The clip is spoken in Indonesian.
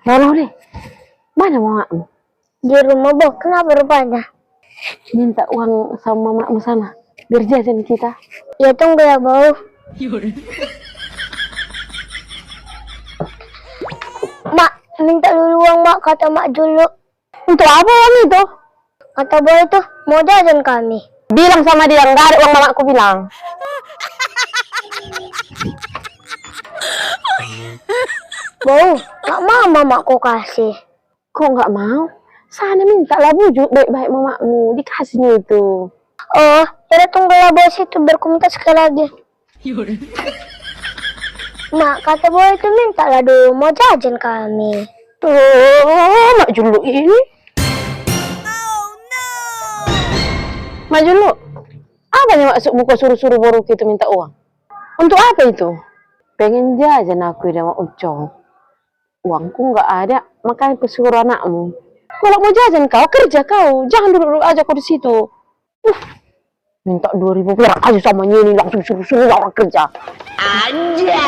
Lalu deh, mana mamamu? Di rumah, Bo. Kenapa rupanya? Minta uang sama mamamu sana, biar jajan kita. Ya tunggu ya, Bo. Mak, minta dulu uang, Mak. Kata Mak dulu. Untuk apa uang itu? Kata Bo itu mau jajan kami. Bilang sama dia, nggak ada uang mamaku bilang. Bo, nggak mau mamaku kasih. Kok nggak mau? Sana minta lah bujuk baik-baik mamamu, dikasihnya itu. Oh, ya tunggu ya, Bo. Situ berkomentar sekali lagi. Mak, kata Bo itu minta lah dulu mau jajan kami. Tuh, Mak Julu ini. Mak Julu, apa yang maksudmu kau suruh-suruh baru itu minta uang? Untuk apa itu? Pengen jajan aku sama Ucong. Uangku nggak ada, makanya pesuruh anakmu. Kalau mau jajan kau, kerja kau. Jangan duduk aja kau di situ. Minta 2.000 biar aja sama ini langsung suruh-suruh orang kerja. Aja.